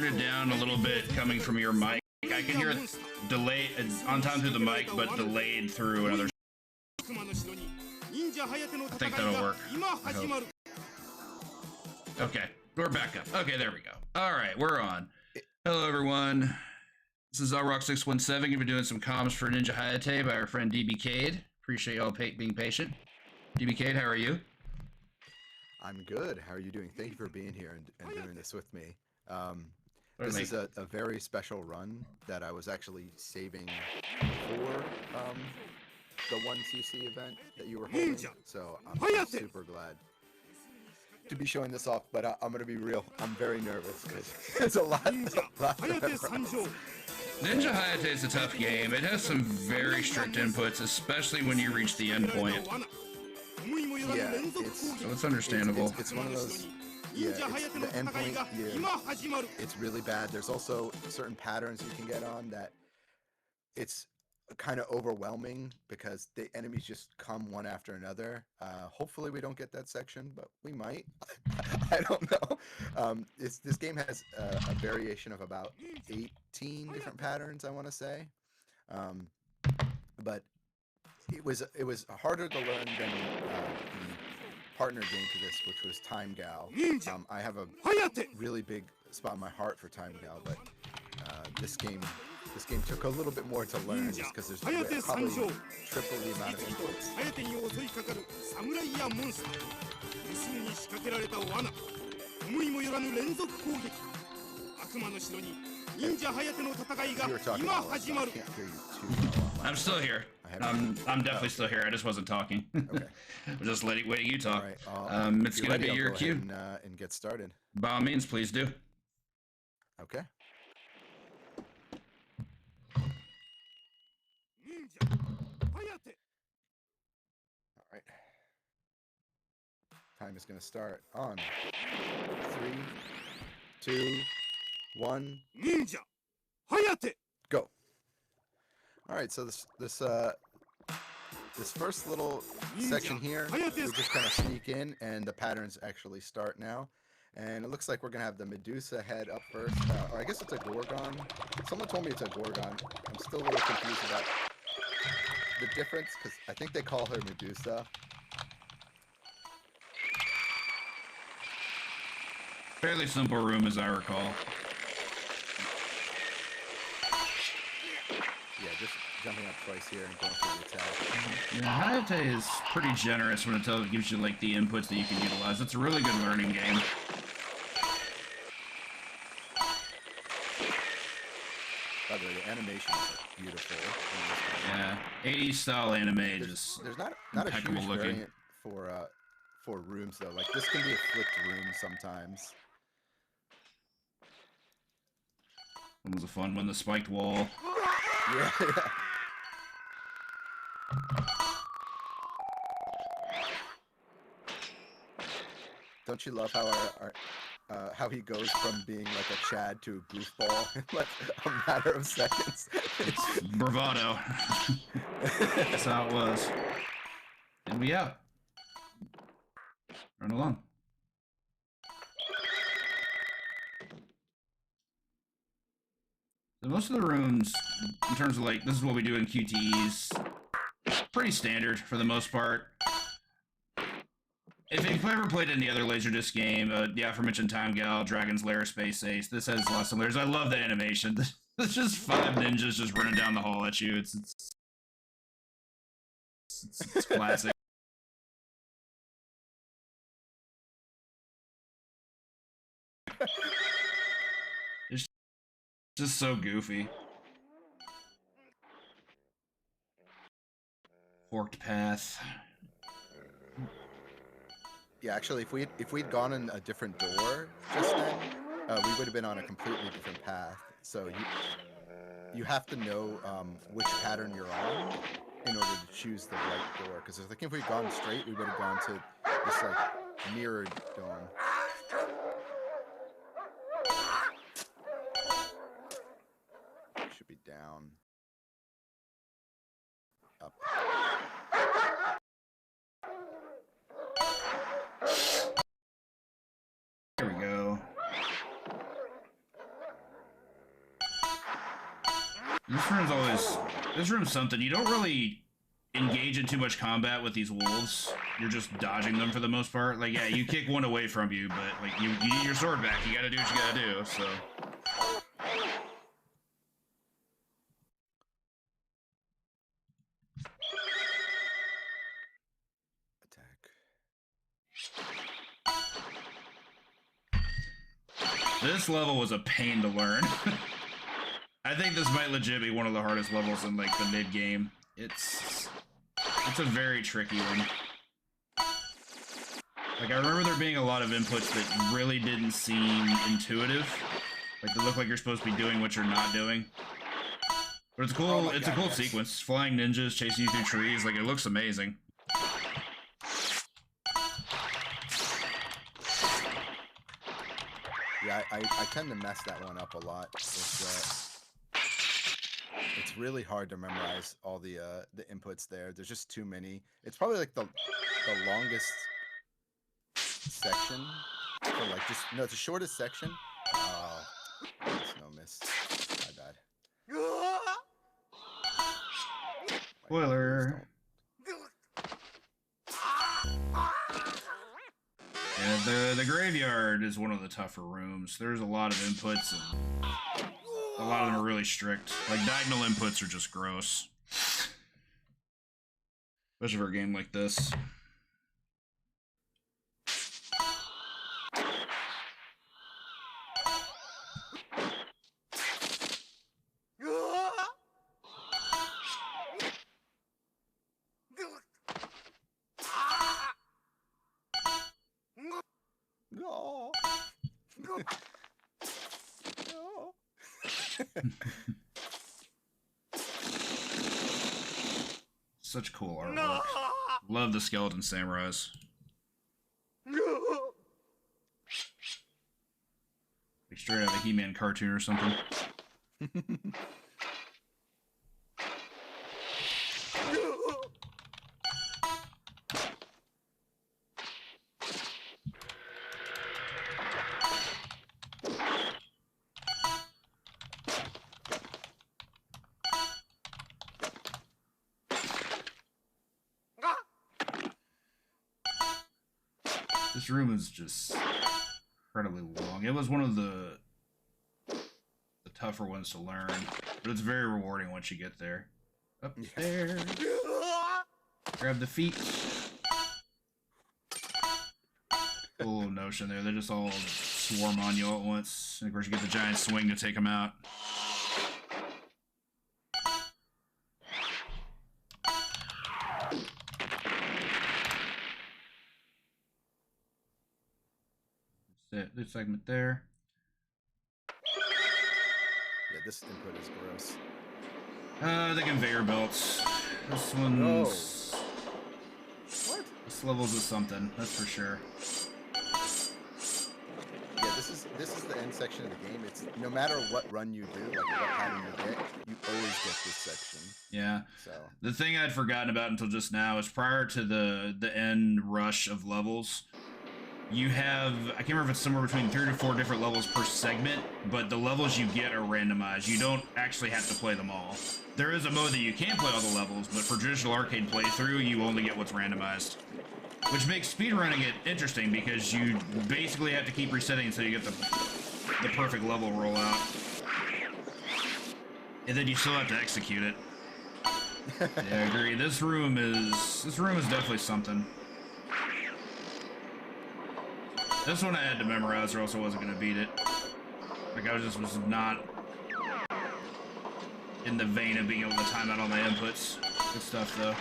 it down a little bit coming from your mic. I can hear it delayed on time through the mic, but delayed through another. I think that'll work. I hope. Okay, we're back up. Okay, there we go. All right, we're on. Hello, everyone. This is Rock617. We've been doing some comms for Ninja Hayate by our friend DBcade. Appreciate y'all being patient. DBcade, how are you? I'm good. How are you doing? Thank you for being here and doing this with me. This is a very special run that I was actually saving for the 1cc event that you were holding. So I'm super glad to be showing this off, but I'm going to be real. I'm very nervous because it's a lot. Ninja Hayate is a tough game. It has some very strict inputs, especially when you reach the end point. Yeah, so it's understandable. It's one of those. Yeah, the end point. Yeah, it's really bad. There's also certain patterns you can get on that it's kind of overwhelming because the enemies just come one after another. Hopefully we don't get that section, but we might. I don't know. This game has a variation of about 18 different patterns, I want to say, but it was harder to learn than the partner game to this, which was Time Gal. I have a really big spot in my heart for Time Gal, but this game took a little bit more to learn just because there's probably triple the amount of inputs. You were talking about this, I can't hear you too well. I'm still here. I'm definitely still here. I just wasn't talking. Okay. I'm just waiting you talk. Right, it's going to be your cue. And get started. By all means, please do. Okay. All right. Time is going to start on 3, 2, 1. Ninja Hayate. Go. All right, so this first little section here, we just kind of sneak in, and the patterns actually start now. And it looks like we're gonna have the Medusa head up first, or I guess it's a Gorgon. Someone told me it's a Gorgon. I'm still a little confused about the difference because I think they call her Medusa. Fairly simple room, as I recall. Yeah, just jumping up twice here and going for the attack. Yeah, Hayate is pretty generous when it gives you like the inputs that you can utilize. It's a really good learning game. By the way, the animation is beautiful. Yeah, 80s style anime is there's not a huge variant for rooms though. Like this can be a flipped room sometimes. It was a fun one, the spiked wall. Yeah. Don't you love how he goes from being like a Chad to a goofball in like a matter of seconds? It's bravado. That's how it was. And we out. Run along. So most of the rooms, in terms of like, this is what we do in QTEs, pretty standard for the most part. If you've ever played any other Laserdisc game, the aforementioned Time Gal, Dragon's Lair, Space Ace, this has lots of layers. I love the animation. It's just 5 ninjas just running down the hall at you. It's classic. It's just so goofy. Forked path. Yeah, actually, if we'd gone in a different door just then, we would have been on a completely different path. So you have to know which pattern you're on in order to choose the right door. Because I think if we'd gone straight, we would have gone to this like mirrored dome. Should be down. Up. There we go. This room's something. You don't really engage in too much combat with these wolves. You're just dodging them for the most part. Like, yeah, you kick one away from you, but like you need your sword back. You gotta do what you gotta do, so. This level was a pain to learn. I think this might legit be one of the hardest levels in like the mid game. It's a very tricky one. Like, I remember there being a lot of inputs that really didn't seem intuitive. Like, they look like you're supposed to be doing what you're not doing. But it's cool. It's a cool sequence. Flying ninjas chasing you through trees. Like, it looks amazing. Yeah, I tend to mess that one up a lot. It's really hard to memorize all the inputs there. There's just too many. It's probably like the longest section. For like it's the shortest section. Oh, that's no miss. My bad. Spoiler. Yeah, the graveyard is one of the tougher rooms. There's a lot of inputs, and a lot of them are really strict. Like, diagonal inputs are just gross. Especially for a game like this. No. No. Such cool artwork. Love the skeleton samurais. Like straight out of a He-Man cartoon or something. This room is just incredibly long. It was one of the tougher ones to learn, but it's very rewarding once you get there. Upstairs. Grab the feet. Cool little notion there. They just all swarm on you all at once. And of course you get the giant swing to take them out. This segment there. Yeah, this input is gross. The conveyor belts. This one's... What? This level's is something, that's for sure. Yeah, this is the end section of the game. It's no matter what run you do, like what pattern you get, you always get this section. Yeah. So the thing I'd forgotten about until just now is prior to the end rush of levels, you have, I can't remember if it's somewhere between 3 to 4 different levels per segment, but the levels you get are randomized. You don't actually have to play them all. There is a mode that you can play all the levels, but for traditional arcade playthrough, you only get what's randomized. Which makes speedrunning it interesting, because you basically have to keep resetting until you get the perfect level rollout. And then you still have to execute it. Yeah, I agree. This room is definitely something. This one I had to memorize or else I wasn't going to beat it. Like, I was not in the vein of being able to time out all my inputs. Good stuff, though.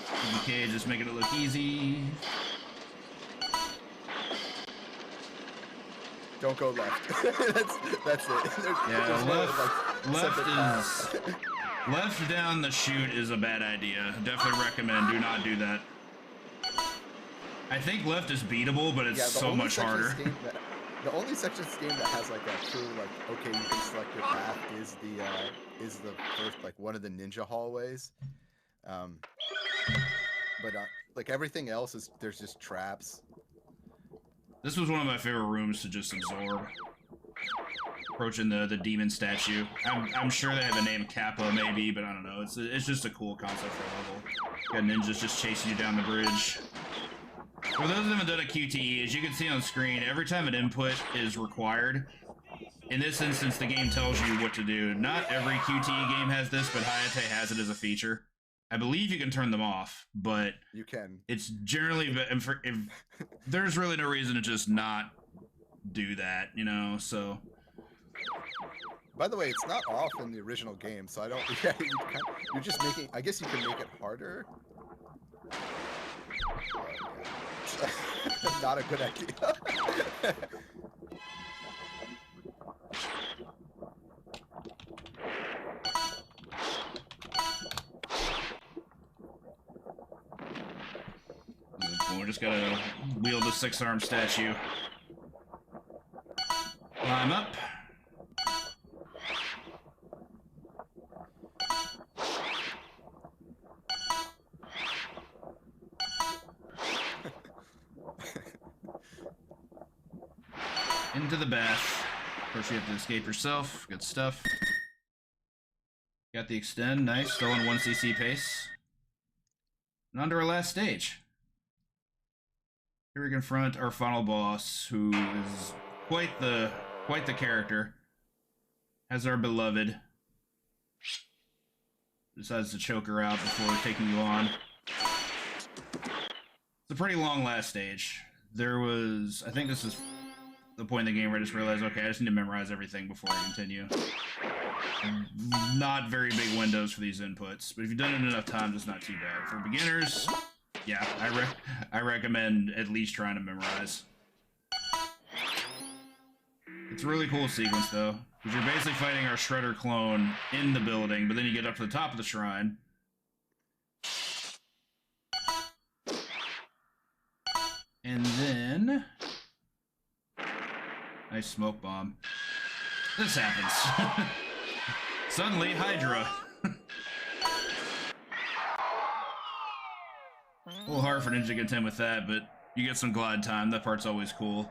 DBcade just making it look easy. don't go left. that's it. Yeah, left down the chute is a bad idea. Definitely recommend do not do that. I think left is beatable, but it's so much harder. The only section of this game that has like a true okay, you can select your path is the first one of the ninja hallways. But like everything else is there's just traps. This was one of my favorite rooms to just absorb. approaching the demon statue. I'm sure they have a name, Kappa maybe, but I don't know. It's just a cool concept for a level. Got ninjas just chasing you down the bridge. For those that haven't done a QTE, as you can see on screen, every time an input is required, in this instance, the game tells you what to do. Not every QTE game has this, but Hayate has it as a feature. I believe you can turn them off, but you can. It's generally, if there's really no reason to just not do that, you know, so. By the way, it's not off in the original game, so I don't, yeah, you're just making, I guess you can make it harder. Not a good idea. We just gotta wield the 6-arm statue. Climb up. Into the bath. Of course, you have to escape yourself. Good stuff. Got the extend. Nice. Still in 1cc pace. And on to our last stage. Here we confront our final boss, who is quite the character. Has our beloved. Decides to choke her out before taking you on. It's a pretty long last stage. There was, I think this is the point in the game where I just realized, okay, I just need to memorize everything before I continue. Not very big windows for these inputs, but if you've done it enough times, it's not too bad. For beginners, yeah, I recommend at least trying to memorize. It's a really cool sequence, though, because you're basically fighting our Shredder clone in the building, but then you get up to the top of the shrine. And then... nice smoke bomb. This happens. Suddenly, Hydra. A little hard for Ninja to contend with that, but you get some glide time. That part's always cool.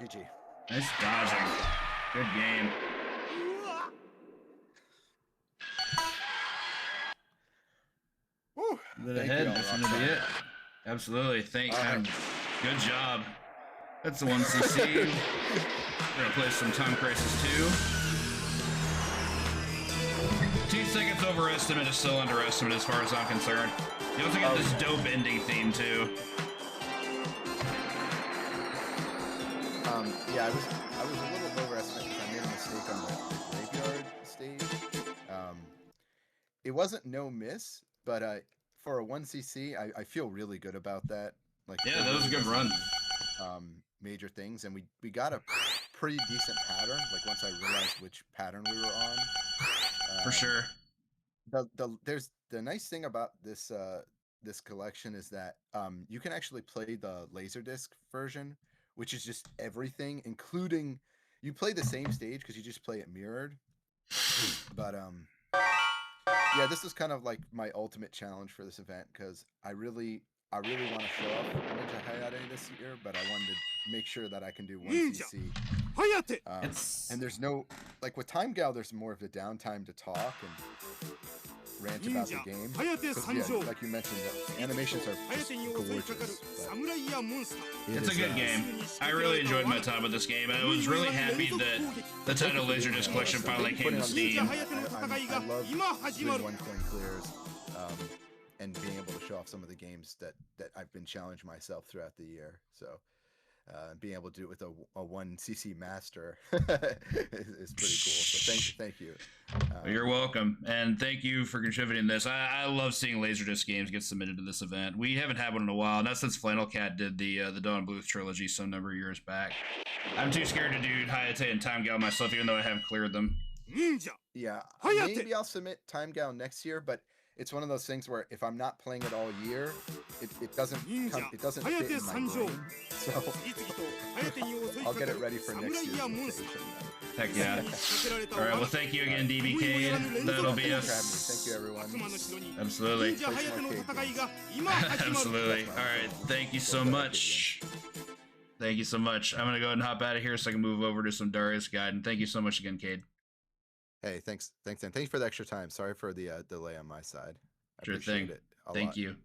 GG. Nice dodging. Good game. Woo. That's gonna be it. Absolutely. Thanks. Good job. That's the 1cc. We're gonna play some Time Crisis 2. 2 seconds overestimate is still underestimate as far as I'm concerned. You also got this dope ending theme too. Yeah, I was a little overestimated because I made a mistake on the graveyard stage. It wasn't no miss, but for a 1cc, I feel really good about that. Like, yeah, that was a good run. Major things, and we got a pretty decent pattern. Like once I realized which pattern we were on. For sure. There's the nice thing about this this collection is that you can actually play the Laserdisc version, which is just everything, including you play the same stage because you just play it mirrored. But yeah, this is kind of like my ultimate challenge for this event because I really want to show off Ninja Hayate this year, but I wanted to make sure that I can do 1cc. Hayate! And there's no, like with Time Gal, there's more of the downtime to talk and rant about the game. Yeah, like you mentioned, the animations are just gorgeous. It's a good game. I really enjoyed my time with this game, and I was really happy that the title Laserdisc Collection finally came to Steam. I love doing 1 coin clears and being able to show off some of the games that I've been challenged myself throughout the year. So being able to do it with a 1cc master is pretty cool. So thank you. You're welcome, and thank you for contributing this. I love seeing Laserdisc games get submitted to this event. We haven't had one in a while, not since Flannel Cat did the Dawn Bluth trilogy some number of years back. I'm too scared to do Hayate and Time Gal myself, even though I have cleared them. Yeah, maybe I'll submit Time Gal next year, but it's one of those things where if I'm not playing it all year, it doesn't fit in my brain. So I'll get it ready for next year's rotation. Heck yeah. All right, well, thank you again, DBcade. That'll be us. Thank you, everyone. Absolutely. Absolutely. All right, thank you so much. Thank you so much. I'm gonna go ahead and hop out of here so I can move over to some Darius Guide. And thank you so much again, Cade. Hey, thanks, and thanks for the extra time. Sorry for the delay on my side. I Sure appreciate thing. it a Thank lot. you.